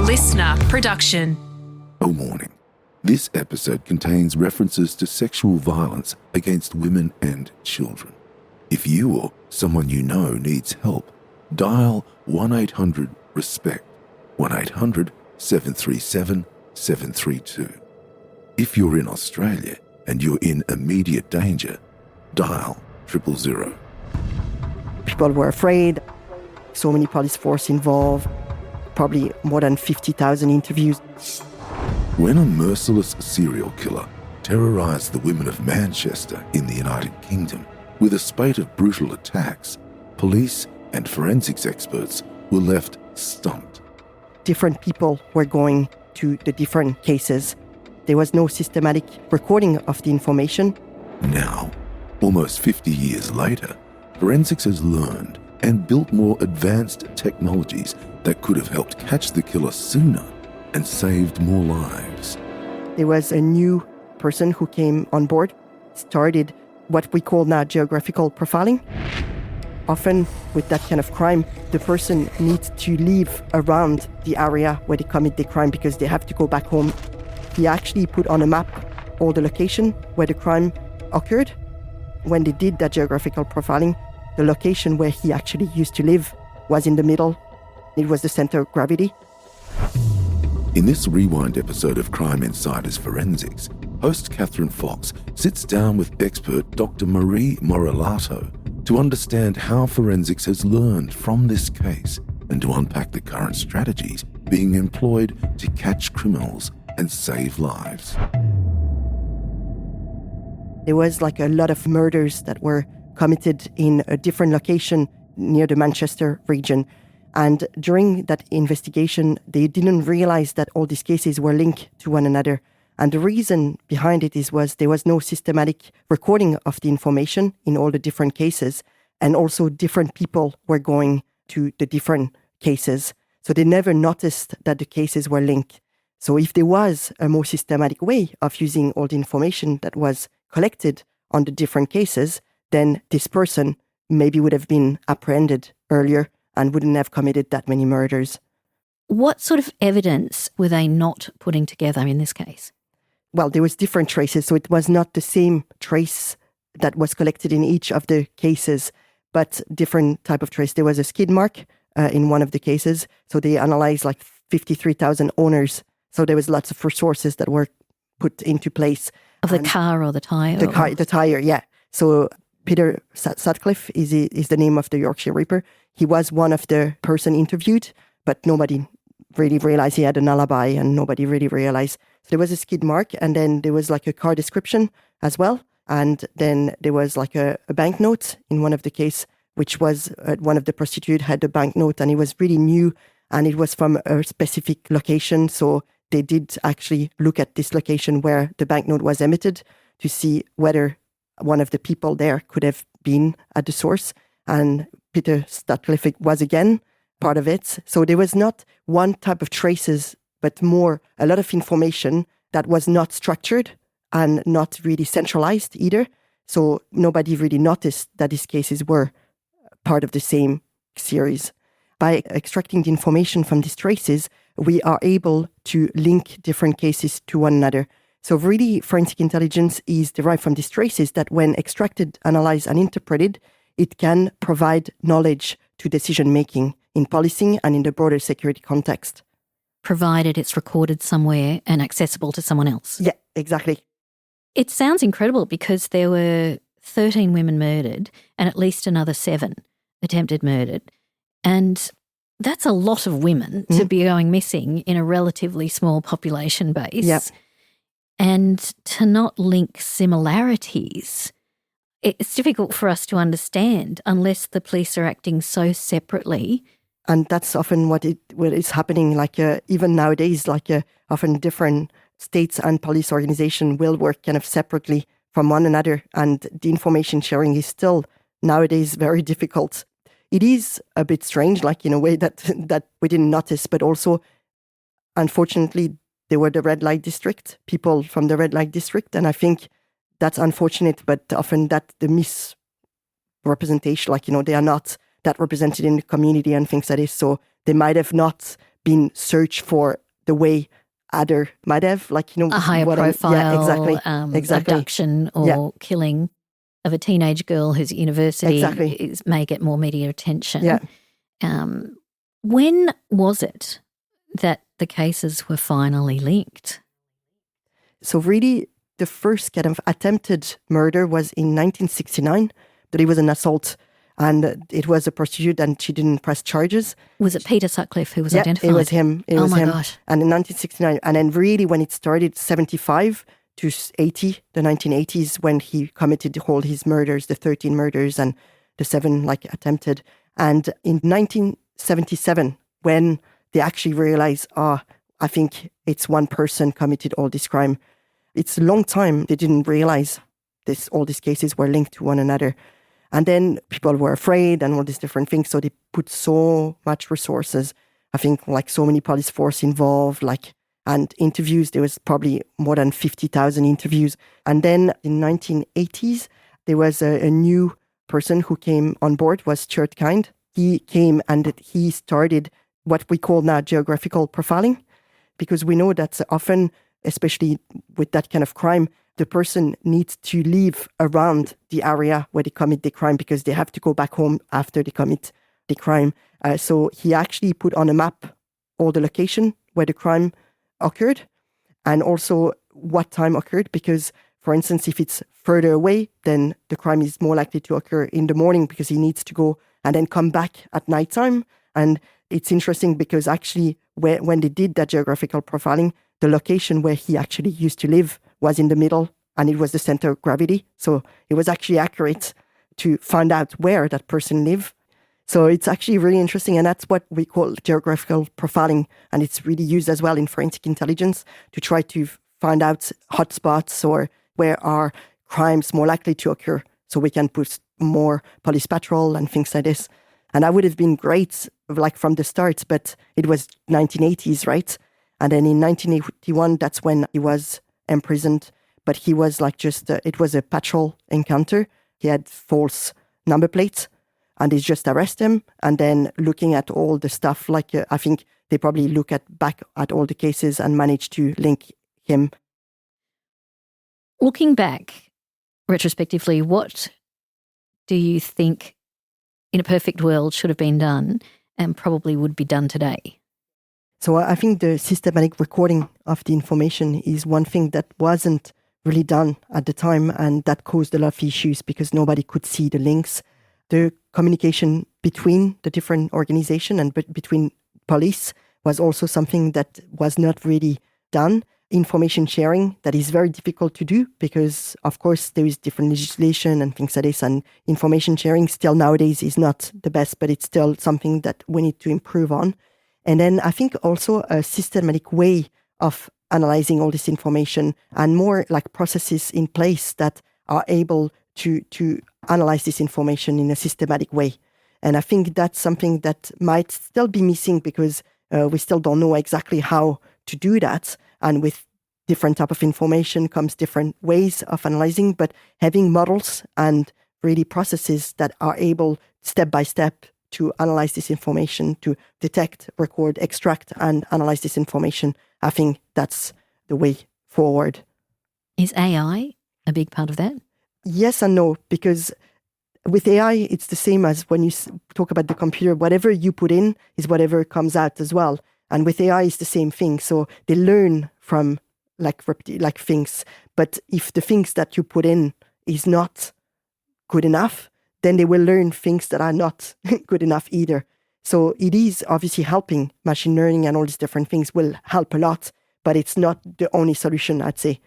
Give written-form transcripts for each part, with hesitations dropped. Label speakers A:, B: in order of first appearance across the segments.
A: listener production.
B: A warning. This episode contains references to sexual violence against women and children. If you or someone you know needs help, dial 1-800-RESPECT, 1-800-737-732. If you're in Australia and you're in immediate danger, dial 000.
C: People were afraid. So many police force involved, probably more than 50,000 interviews.
B: When a merciless serial killer terrorised the women of Manchester in the United Kingdom with a spate of brutal attacks, police and forensics experts were left stumped.
C: Different people were going to the different cases. There was no systematic recording of the information.
B: Now, almost 50 years later, forensics has learned and built more advanced technologies that could have helped catch the killer sooner and saved more lives.
C: There was a new person who came on board, started what we call now geographical profiling. Often with that kind of crime, the person needs to live around the area where they commit the crime because they have to go back home. He actually put on a map all the location where the crime occurred. When they did that geographical profiling, the location where he actually used to live was in the middle. It was the center of gravity.
B: In this rewind episode of Crime Insiders Forensics, host Kathryn Fox sits down with expert Dr Marie Morelato to understand how forensics has learned from this case and to unpack the current strategies being employed to catch criminals and save lives.
C: There was like a lot of murders that were committed in a different location near the Manchester region. And during that investigation, they didn't realize that all these cases were linked to one another. And the reason behind it was there was no systematic recording of the information in all the different cases. And also different people were going to the different cases. So they never noticed that the cases were linked. So if there was a more systematic way of using all the information that was collected on the different cases, then this person maybe would have been apprehended earlier and wouldn't have committed that many murders.
D: What sort of evidence were they not putting together in this case?
C: Well, there was different traces, so it was not the same trace that was collected in each of the cases, but different type of trace. There was a skid mark in one of the cases, so they analyzed like 53,000 owners. So there was lots of resources that were put into place.
D: Of the car or the tyre?
C: The tyre, yeah. So Peter Sutcliffe is the name of the Yorkshire Ripper. He was one of the person interviewed, but nobody really realized he had an alibi and nobody really realized. So there was a skid mark and then there was like a car description as well. And then there was like a banknote in one of the case, which was one of the prostitute had a banknote and it was really new and it was from a specific location. So they did actually look at this location where the banknote was emitted to see whether one of the people there could have been at the source. And Peter Sutcliffe was again part of it. So there was not one type of traces, but more a lot of information that was not structured and not really centralized either. So nobody really noticed that these cases were part of the same series. By extracting the information from these traces, we are able to link different cases to one another. So really, forensic intelligence is derived from these traces that when extracted, analyzed, and interpreted, it can provide knowledge to decision-making in policing and in the broader security context.
D: Provided it's recorded somewhere and accessible to someone else.
C: Yeah, exactly.
D: It sounds incredible because there were 13 women murdered and at least another 7 attempted murdered. And that's a lot of women to be going missing in a relatively small population base.
C: Yep.
D: And to not link similarities, it's difficult for us to understand unless the police are acting so separately.
C: And that's often what is happening, even nowadays, often different states and police organizations will work kind of separately from one another. And the information sharing is still nowadays very difficult. It is a bit strange, in a way that we didn't notice, but also, unfortunately, they were the red light district, people from the red light district. And I think that's unfortunate, but often that the misrepresentation, they are not that represented in the community and things like this. So they might have not been searched for the way other might have, like,
D: a higher profile,
C: exactly.
D: abduction or killing of a teenage girl who's at university may get more media attention.
C: Yeah.
D: When was it that the cases were finally linked?
C: So really, the first kind of attempted murder was in 1969, but it was an assault, and it was a prostitute, and she didn't press charges.
D: Was it Peter Sutcliffe who was identified?
C: It was him. It was him.
D: Gosh.
C: And in 1969, and then really when it started, 75 to 80, the 1980s, when he committed all his murders, the 13 murders and the 7 attempted. And in 1977, when they actually realized, I think it's one person committed all this crime. It's a long time they didn't realize all these cases were linked to one another. And then people were afraid and all these different things. So they put so much resources, I think so many police force involved, and interviews. There was probably more than 50,000 interviews. And then in 1980s, there was a new person who came on board, was Stuart Kind. He came and he started what we call now geographical profiling, because we know that often, especially with that kind of crime, the person needs to live around the area where they commit the crime because they have to go back home after they commit the crime. So he actually put on a map all the location where the crime occurred and also what time occurred, because, for instance, if it's further away, then the crime is more likely to occur in the morning because he needs to go and then come back at nighttime. And it's interesting because actually when they did that geographical profiling, the location where he actually used to live was in the middle and it was the center of gravity. So it was actually accurate to find out where that person lived. So it's actually really interesting. And that's what we call geographical profiling. And it's really used as well in forensic intelligence to try to find out hotspots or where are crimes more likely to occur. So we can put more police patrol and things like this. And that would have been great, from the start, but it was 1980s, right? And then in 1981, that's when he was imprisoned. But he was it was a patrol encounter. He had false number plates and they just arrest him. And then looking at all the stuff, I think they probably look back at all the cases and manage to link him.
D: Looking back retrospectively, what do you think in a perfect world should have been done and probably would be done today?
C: So I think the systematic recording of the information is one thing that wasn't really done at the time, and that caused a lot of issues because nobody could see the links. The communication between the different organizations and between police was also something that was not really done. Information sharing, that is very difficult to do because, of course, there is different legislation and things like this, and information sharing still nowadays is not the best, but it's still something that we need to improve on. And then I think also a systematic way of analyzing all this information and more processes in place that are able to analyze this information in a systematic way. And I think that's something that might still be missing because we still don't know exactly how to do that. And with different type of information comes different ways of analyzing, but having models and really processes that are able step by step to analyze this information, to detect, record, extract, and analyze this information, I think that's the way forward.
D: Is AI a big part of that?
C: Yes and no, because with AI, it's the same as when you talk about the computer. Whatever you put in is whatever comes out as well. And with AI, it's the same thing. So they learn from things. But if the things that you put in is not good enough, then they will learn things that are not good enough either. So it is obviously helping. Machine learning and all these different things will help a lot, but it's not the only solution, I'd say.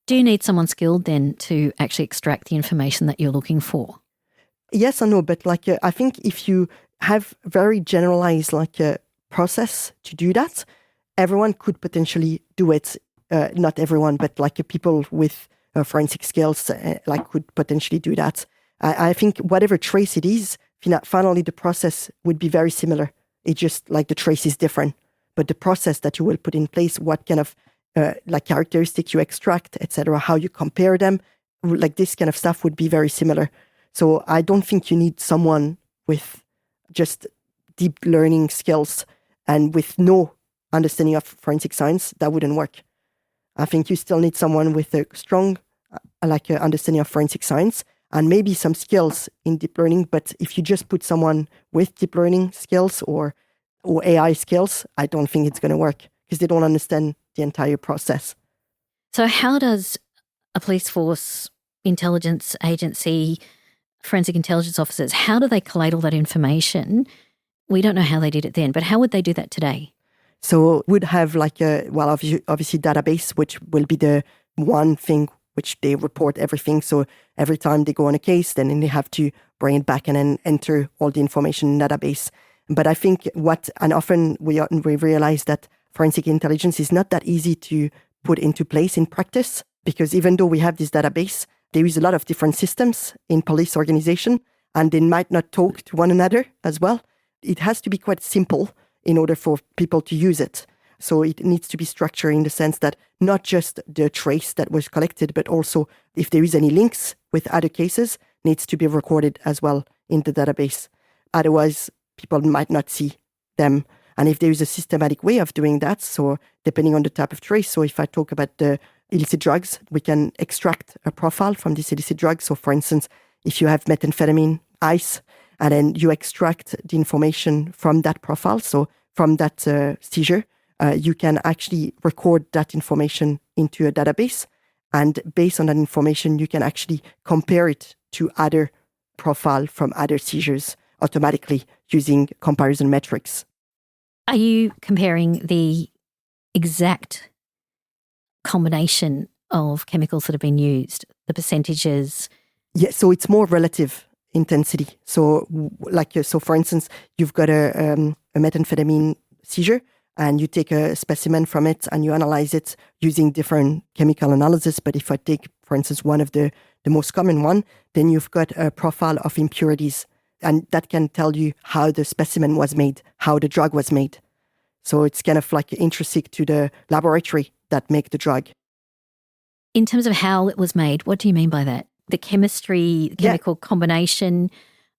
D: Do you need someone skilled then to actually extract the information that you're looking for?
C: Yes and no, but I think if you have very generalized process to do that, everyone could potentially do it. Not everyone, but people with forensic skills could potentially do that. I think whatever trace it is, finally the process would be very similar. It's just the trace is different, but the process that you will put in place, what kind of characteristics you extract, etc., how you compare them, this kind of stuff would be very similar. So I don't think you need someone with just deep learning skills And with no understanding of forensic science, that wouldn't work. I think you still need someone with a strong understanding of forensic science and maybe some skills in deep learning. But if you just put someone with deep learning skills or AI skills, I don't think it's going to work because they don't understand the entire process.
D: So how does a police force, intelligence agency, forensic intelligence officers, how do they collate all that information? We don't know how they did it then, but how would they do that today?
C: So would have obviously database, which will be the one thing which they report everything. So every time they go on a case, then they have to bring it back and then enter all the information in database. But I think often we realize that forensic intelligence is not that easy to put into place in practice, because even though we have this database, there is a lot of different systems in police organization and they might not talk to one another as well. It has to be quite simple in order for people to use it. So it needs to be structured in the sense that not just the trace that was collected, but also if there is any links with other cases, needs to be recorded as well in the database. Otherwise, people might not see them. And if there is a systematic way of doing that, so depending on the type of trace, so if I talk about the illicit drugs, we can extract a profile from this illicit drug. So for instance, if you have methamphetamine, ice, and then you extract the information from that profile, so from that seizure, you can actually record that information into a database. And based on that information, you can actually compare it to other profile from other seizures automatically using comparison metrics.
D: Are you comparing the exact combination of chemicals that have been used, the percentages?
C: Yeah, so it's more relative intensity. So for instance, you've got a methamphetamine seizure and you take a specimen from it and you analyze it using different chemical analysis. But if I take, for instance, one of the most common one, then you've got a profile of impurities. And that can tell you how the specimen was made, how the drug was made. So it's kind of like intrinsic to the laboratory that make the drug.
D: In terms of how it was made, what do you mean by that? The chemistry, chemical combination,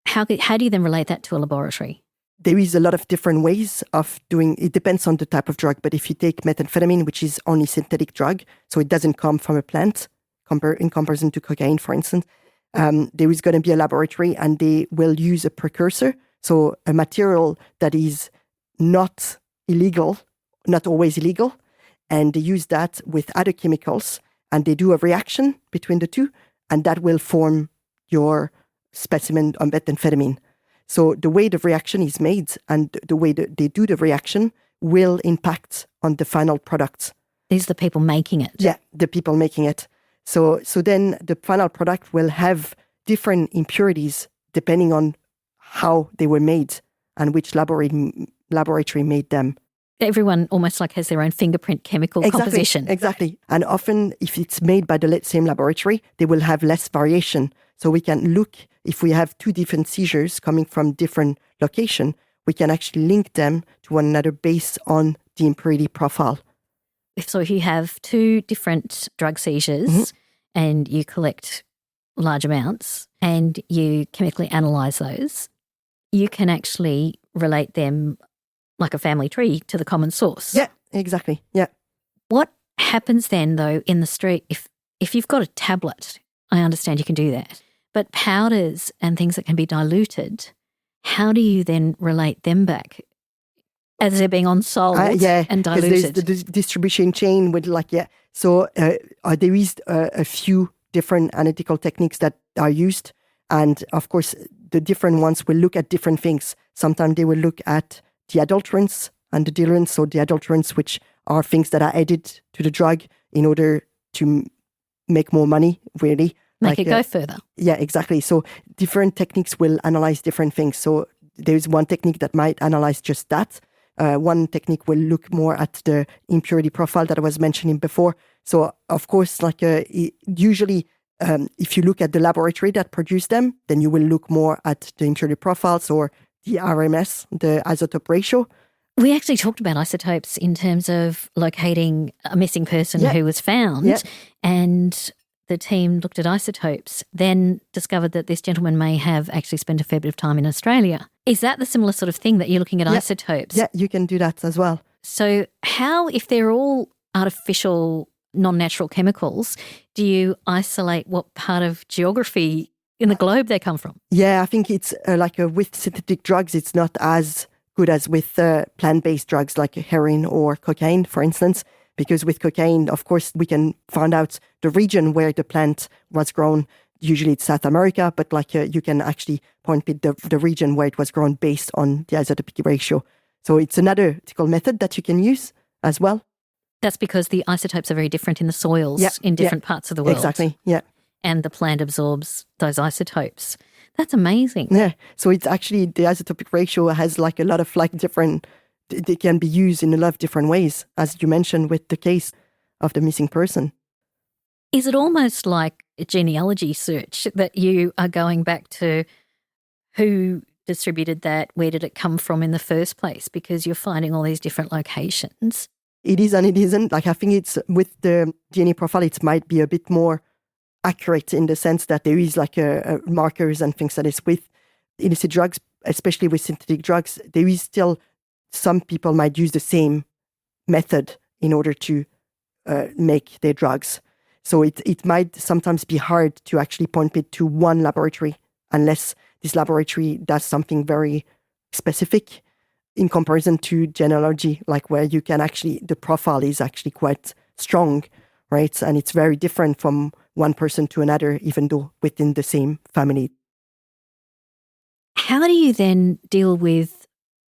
D: how do you then relate that to a laboratory?
C: There is a lot of different ways of doing it. Depends on the type of drug. But if you take methamphetamine, which is only synthetic drug, so it doesn't come from a plant, in comparison to cocaine, for instance, there is going to be a laboratory and they will use a precursor. So a material that is not illegal, not always illegal, and they use that with other chemicals and they do a reaction between the two, and that will form your specimen on methamphetamine. So the way the reaction is made and the way that they do the reaction will impact on the final product.
D: These are the people making it?
C: Yeah, the people making it. So then the final product will have different impurities depending on how they were made and which laboratory made them.
D: Everyone almost like has their own fingerprint chemical composition.
C: Exactly. And often if it's made by the same laboratory, they will have less variation. So we can look, if we have two different seizures coming from different location, we can actually link them to one another based on the impurity profile.
D: So if you have two different drug seizures and you collect large amounts and you chemically analyse those, you can actually relate them like a family tree to the common source.
C: Yeah, exactly. Yeah.
D: What happens then, though, in the street, if you've got a tablet, I understand you can do that, but powders and things that can be diluted, how do you then relate them back as they're being on-sold and diluted?
C: There's the distribution chain with So there is a few different analytical techniques that are used. And of course, the different ones will look at different things. Sometimes they will look at the adulterants and the diluents. So the adulterants, which are things that are added to the drug in order to make more money, really.
D: Make it go further.
C: Yeah, exactly. So different techniques will analyze different things. So there's one technique that might analyze just that. One technique will look more at the impurity profile that I was mentioning before. So of course, usually if you look at the laboratory that produced them, then you will look more at the impurity profiles or the RMS, the isotope ratio.
D: We actually talked about isotopes in terms of locating a missing person who was found. Yeah. And the team looked at isotopes, then discovered that this gentleman may have actually spent a fair bit of time in Australia. Is that the similar sort of thing that you're looking at isotopes?
C: Yeah, you can do that as well.
D: So how, if they're all artificial, non-natural chemicals, do you isolate what part of geography in the globe they come from?
C: Yeah, I think it's with synthetic drugs, it's not as good as with plant-based drugs like heroin or cocaine, for instance, because with cocaine, of course, we can find out the region where the plant was grown. Usually it's South America, but you can actually point the region where it was grown based on the isotopic ratio. So it's another optical method that you can use as well.
D: That's because the isotopes are very different in the soils in different parts of the world.
C: Exactly, yeah.
D: And the plant absorbs those isotopes. That's amazing.
C: Yeah, so it's actually the isotopic ratio has a lot of different, they can be used in a lot of different ways, as you mentioned with the case of the missing person.
D: Is it almost like a genealogy search that you are going back to who distributed that, where did it come from in the first place, because you're finding all these different locations?
C: It is and it isn't. I think it's with the DNA profile, it might be a bit more accurate in the sense that there is a markers and things that is with illicit drugs, especially with synthetic drugs. There is still some people might use the same method in order to make their drugs. So it might sometimes be hard to actually point it to one laboratory unless this laboratory does something very specific in comparison to genealogy, where you can actually, the profile is actually quite strong, right? And it's very different from one person to another, even though within the same family.
D: How do you then deal with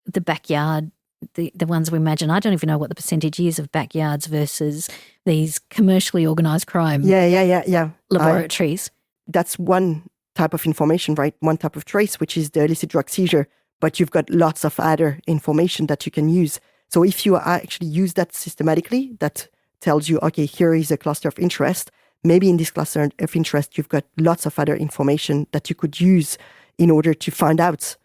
D: the backyard, the ones we imagine? I don't even know what the percentage is of backyards versus these commercially organised crime laboratories.
C: That's one type of information, right? One type of trace, which is the illicit drug seizure. But you've got lots of other information that you can use. So if you actually use that systematically, that tells you, okay, here is a cluster of interest. Maybe in this cluster of interest, you've got lots of other information that you could use in order to find out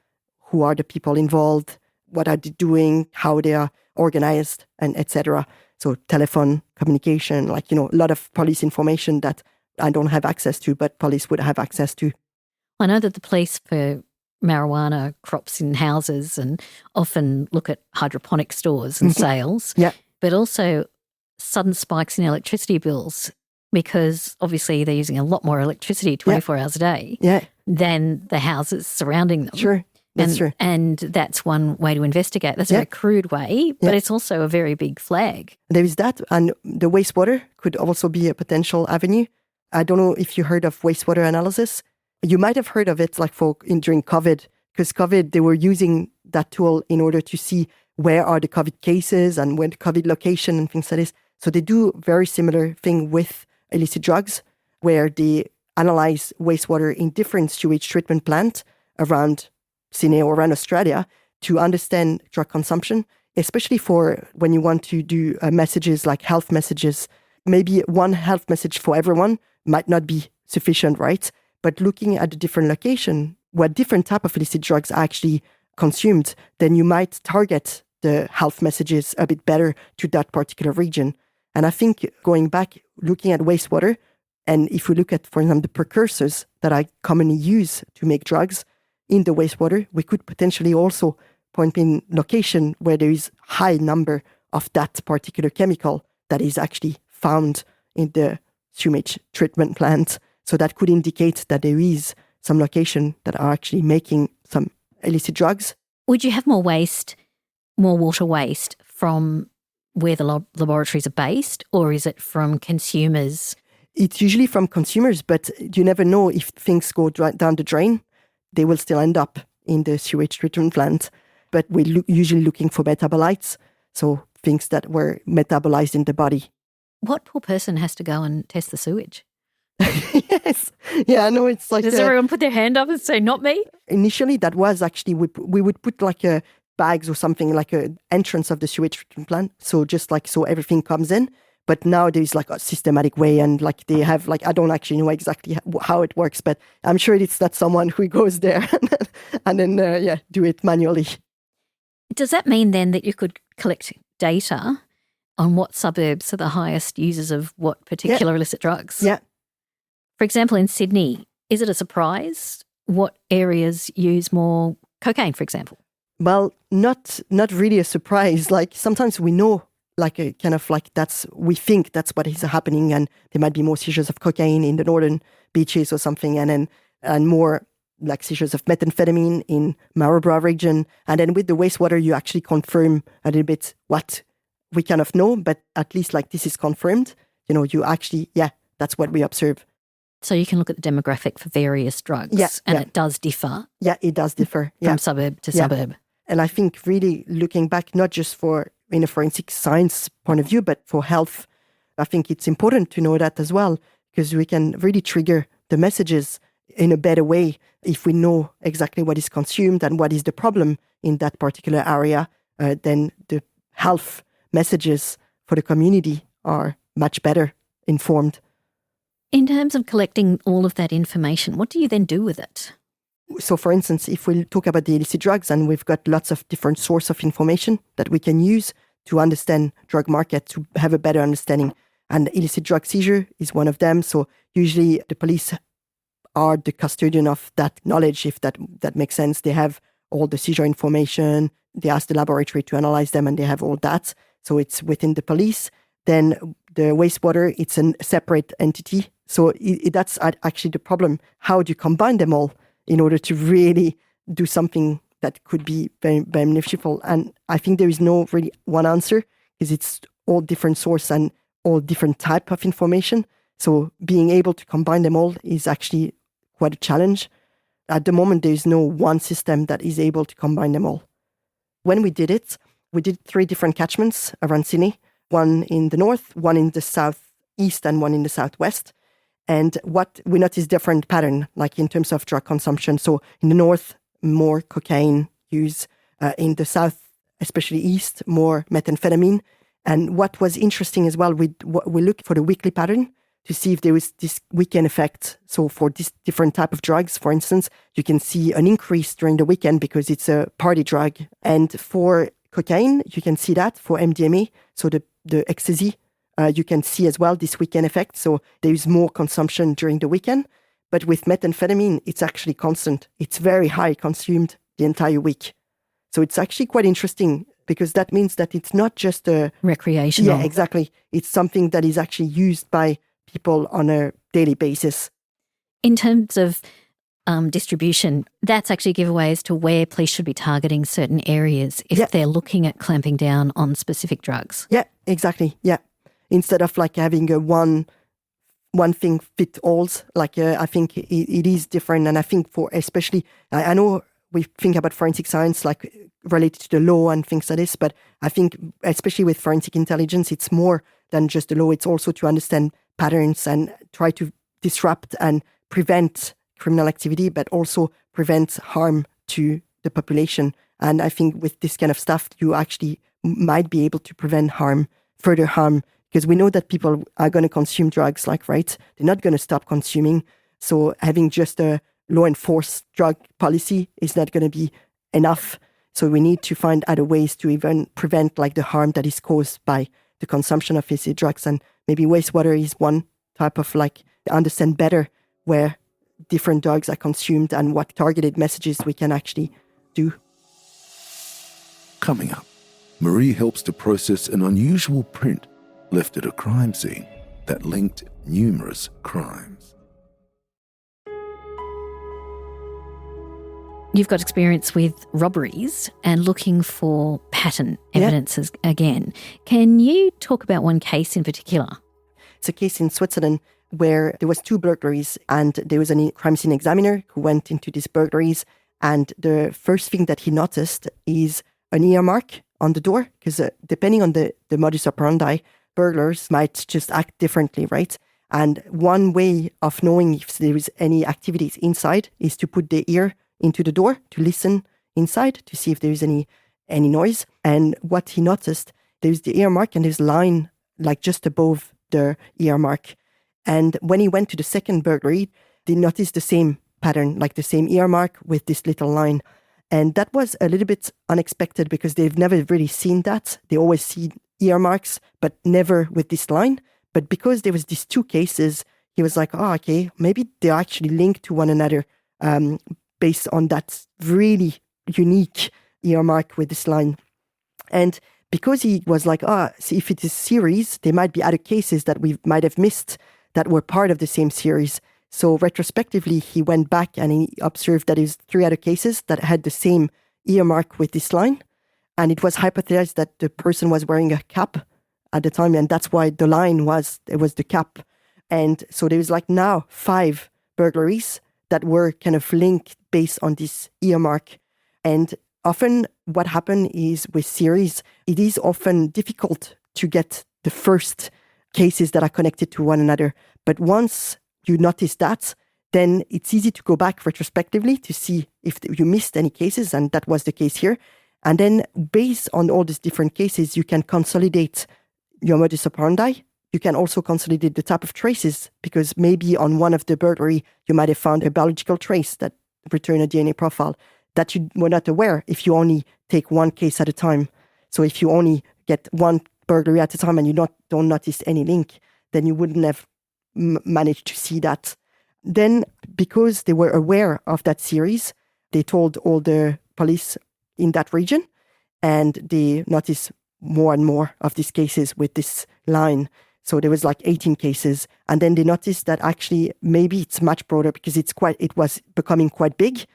C: who are the people involved, what are they doing, how they are organized, and etc. So telephone communication, a lot of police information that I don't have access to, but police would have access to.
D: I know that the police for marijuana crops in houses and often look at hydroponic stores and sales, but also sudden spikes in electricity bills, because obviously they're using a lot more electricity 24 hours a day than the houses surrounding them.
C: Sure, that's true.
D: And that's one way to investigate. That's a very crude way, but it's also a very big flag.
C: There is that, and the wastewater could also be a potential avenue. I don't know if you heard of wastewater analysis. You might have heard of it during COVID, because COVID, they were using that tool in order to see where are the COVID cases and where the COVID location and things like this. So they do very similar thing with illicit drugs, where they analyze wastewater in different sewage treatment plants around Sydney or around Australia to understand drug consumption, especially for when you want to do messages like health messages. Maybe one health message for everyone might not be sufficient, right? But looking at the different location, what different type of illicit drugs are actually consumed, then you might target the health messages a bit better to that particular region. And I think going back, looking at wastewater, and if we look at, for example, the precursors that are commonly used to make drugs in the wastewater, we could potentially also point in location where there is high number of that particular chemical that is actually found in the sewage treatment plant. So that could indicate that there is some location that are actually making some illicit drugs.
D: Would you have more water waste from where the laboratories are based, or is it from consumers?
C: It's usually from consumers, but you never know if things go down the drain. They will still end up in the sewage treatment plant. But we're usually looking for metabolites, so things that were metabolized in the body.
D: What poor person has to go and test the sewage?
C: Yes. Yeah, I know it's like...
D: Does everyone put their hand up and say, not me?
C: Initially, that was actually, we would put a bags or something, like an entrance of the sewage treatment plant. So just so everything comes in. But now there's a systematic way, and they have I don't actually know exactly how it works, but I'm sure it's not someone who goes there and then do it manually.
D: Does that mean then that you could collect data on what suburbs are the highest users of what particular illicit drugs?
C: Yeah.
D: For example, in Sydney, is it a surprise what areas use more cocaine, for example?
C: Well, not really a surprise. Like sometimes we know, like a kind of like we think that's what is happening, and there might be more seizures of cocaine in the northern beaches or something, and more like seizures of methamphetamine in Marlborough region. And then with the wastewater, you actually confirm a little bit what we kind of know, but at least like this is confirmed. You actually, that's what we observe.
D: So you can look at the demographic for various drugs, it does differ.
C: Yeah, it does differ.
D: From suburb to suburb.
C: And I think really looking back, not just for in a forensic science point of view, but for health, I think it's important to know that as well, because we can really trigger the messages in a better way if we know exactly what is consumed and what is the problem in that particular area. Then the health messages for the community are much better informed.
D: In terms of collecting all of that information, what do you then do with it?
C: So, for instance, if we talk about the illicit drugs, and we've got lots of different sources of information that we can use to understand drug market, to have a better understanding. And illicit drug seizure is one of them. So usually the police are the custodian of that knowledge, if that makes sense. They have all the seizure information. They ask the laboratory to analyze them, and they have all that. So it's within the police. Then the wastewater, it's a separate entity. So that's actually the problem. How do you combine them all in order to really do something that could be very beneficial? And I think there is no really one answer, because it's all different source and all different type of information. So being able to combine them all is actually quite a challenge. At the moment, there is no one system that is able to combine them all. When we did it, we did 3 different catchments around Sydney, one in the north, one in the southeast, and one in the southwest. And what we noticed different pattern, like in terms of drug consumption. So in the north, more cocaine use. In the south, especially east, more methamphetamine. And what was interesting as well, we looked for the weekly pattern to see if there was this weekend effect. So for this different type of drugs, for instance, you can see an increase during the weekend because it's a party drug. And for cocaine, you can see that for MDMA, so the ecstasy, you can see as well this weekend effect. So there is more consumption during the weekend. But with methamphetamine, it's actually constant. It's very high consumed the entire week. So it's actually quite interesting, because that means that it's not just a
D: recreational.
C: Yeah, exactly. It's something that is actually used by people on a daily basis.
D: In terms of distribution, that's actually a giveaway as to where police should be targeting certain areas if they're looking at clamping down on specific drugs. Yeah,
C: exactly. Yeah. Instead of like having a one thing fit all, like I think it is different. And I think for especially, I know we think about forensic science like related to the law and things like this, but I think especially with forensic intelligence, it's more than just the law. It's also to understand patterns and try to disrupt and prevent criminal activity, but also prevent harm to the population. And I think with this kind of stuff, you actually might be able to prevent further harm, because we know that people are going to consume drugs, right? They're not going to stop consuming. So having just a law enforced drug policy is not going to be enough. So we need to find other ways to even prevent like the harm that is caused by the consumption of illicit drugs. And maybe wastewater is one type of like understand better where different drugs are consumed and what targeted messages we can actually do.
B: Coming up, Marie helps to process an unusual print left at a crime scene that linked numerous crimes.
D: You've got experience with robberies and looking for pattern evidences again. Can you talk about one case in particular?
C: It's a case in Switzerland where there was 2 burglaries, and there was a crime scene examiner who went into these burglaries, and the first thing that he noticed is an ear mark on the door, because depending on the modus operandi, burglars might just act differently, right? And one way of knowing if there is any activities inside is to put the ear into the door to listen inside to see if there is any noise. And what he noticed, there's the ear mark and there's a line like just above the ear mark. And when he went to the second burglary, they noticed the same pattern, like the same ear mark with this little line. And that was a little bit unexpected because they've never really seen that. They always see ear marks, but never with this line. But because there was these 2 cases, he was like, oh, okay, maybe they're actually linked to one another based on that really unique earmark with this line. And because he was like, see, if it is series, there might be other cases that we might have missed that were part of the same series. So retrospectively, he went back and he observed that there's 3 other cases that had the same earmark with this line. And it was hypothesized that the person was wearing a cap at the time. And that's why the line was the cap. And so there was like now 5 burglaries that were kind of linked based on this earmark. And often what happened is with series, it is often difficult to get the first cases that are connected to one another. But once you notice that, then it's easy to go back retrospectively to see if you missed any cases, and that was the case here. And then based on all these different cases, you can consolidate your modus operandi. You can also consolidate the type of traces, because maybe on one of the burglary, you might have found a biological trace that returned a DNA profile that you were not aware if you only take one case at a time. So if you only get one burglary at a time and you don't notice any link, then you wouldn't have managed to see that. Then, because they were aware of that series, they told all the police in that region, and they noticed more and more of these cases with this line. So there was like 18 cases, and then they noticed that actually maybe it's much broader because it was becoming quite big.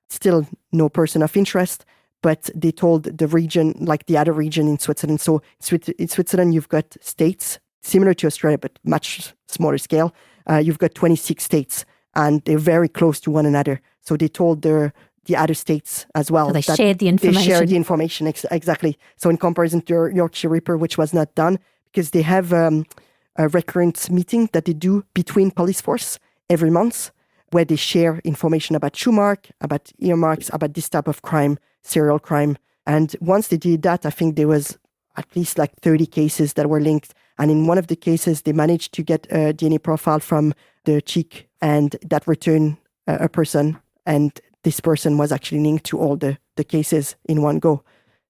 C: Still no person of interest, but they told the region, like the other region in Switzerland. So in Switzerland, you've got states similar to Australia, but much smaller scale. You've got 26 states, and they're very close to one another. So they told the other states as well.
D: So they shared the information.
C: They shared the information, exactly. So in comparison to Yorkshire Ripper, which was not done, because they have a recurrent meeting that they do between police force every month, where they share information about shoe mark, about earmarks, about this type of crime, serial crime. And once they did that, I think there was at least like 30 cases that were linked. And in one of the cases, they managed to get a DNA profile from the cheek, and that returned a person. And this person was actually linked to all the cases in one go.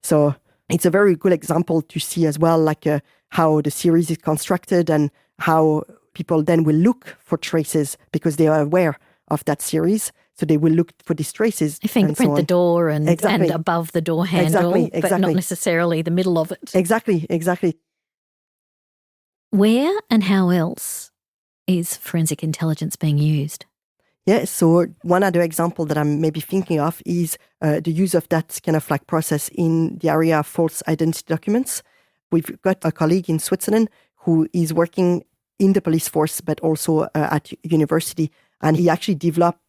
C: So it's a very good example to see as well, like how the series is constructed and how people then will look for traces because they are aware of that series. So they will look for these traces.
D: They fingerprint the door and above the door handle, but not necessarily the middle of it.
C: Exactly.
D: Where and how else is forensic intelligence being used?
C: Yeah, so one other example that I'm maybe thinking of is the use of that kind of like process in the area of false identity documents. We've got a colleague in Switzerland who is working in the police force, but also at university, and he actually developed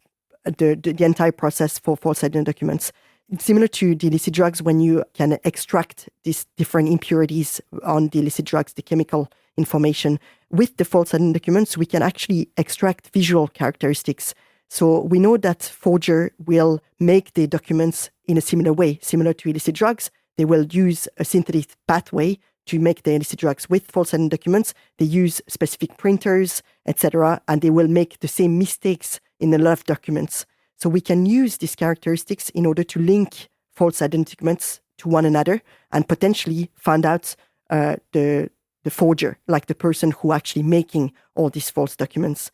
C: the entire process for false identity documents. Similar to the illicit drugs, when you can extract these different impurities on the illicit drugs, the chemical information, with the false identity documents, we can actually extract visual characteristics. So we know that forger will make the documents in a similar way, similar to illicit drugs. They will use a synthetic pathway to make the illicit drugs. With false identity documents, they use specific printers, etc., and they will make the same mistakes in a lot of documents. So we can use these characteristics in order to link false identity documents to one another and potentially find out the forger, like the person who actually making all these false documents.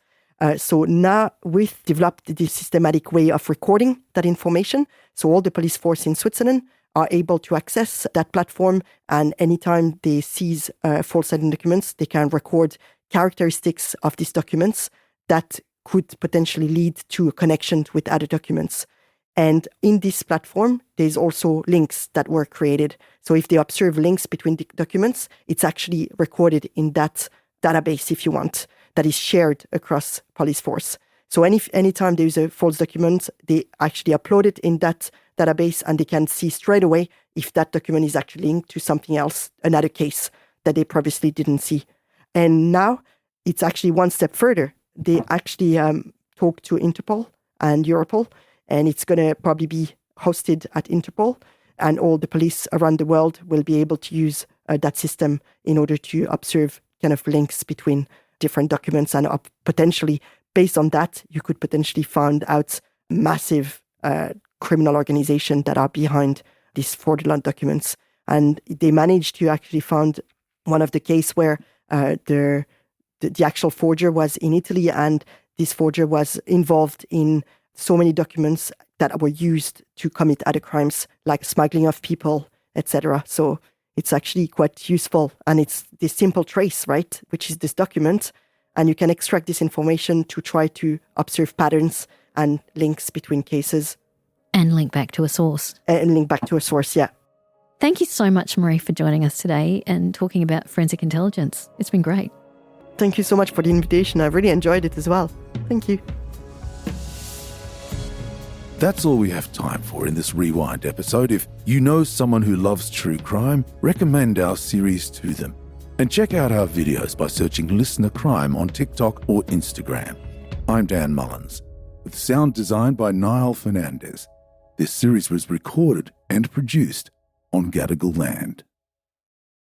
C: So now we've developed this systematic way of recording that information. So all the police force in Switzerland are able to access that platform, and anytime they seize false identity documents, they can record characteristics of these documents that could potentially lead to a connection with other documents. And in this platform, there's also links that were created. So if they observe links between the documents, it's actually recorded in that database, if you want, that is shared across police force. So anytime there's a false document, they actually upload it in that database, and they can see straight away if that document is actually linked to something else, another case that they previously didn't see. And now it's actually one step further. They actually talk to Interpol and Europol, and it's going to probably be hosted at Interpol, and all the police around the world will be able to use that system in order to observe kind of links between different documents, and potentially, based on that, you could potentially find out massive criminal organizations that are behind these fraudulent documents. And they managed to actually find one of the case where the the actual forger was in Italy, and this forger was involved in so many documents that were used to commit other crimes, like smuggling of people, etc. So it's actually quite useful. And it's this simple trace, right, which is this document. And you can extract this information to try to observe patterns and links between cases.
D: And link back to a source.
C: And link back to a source, yeah.
D: Thank you so much, Marie, for joining us today and talking about forensic intelligence. It's been great.
C: Thank you so much for the invitation. I really enjoyed it as well. Thank you.
B: That's all we have time for in this Rewind episode. If you know someone who loves true crime, recommend our series to them. And check out our videos by searching Listener Crime on TikTok or Instagram. I'm Dan Mullins, with sound designed by Niall Fernandez. This series was recorded and produced on Gadigal land.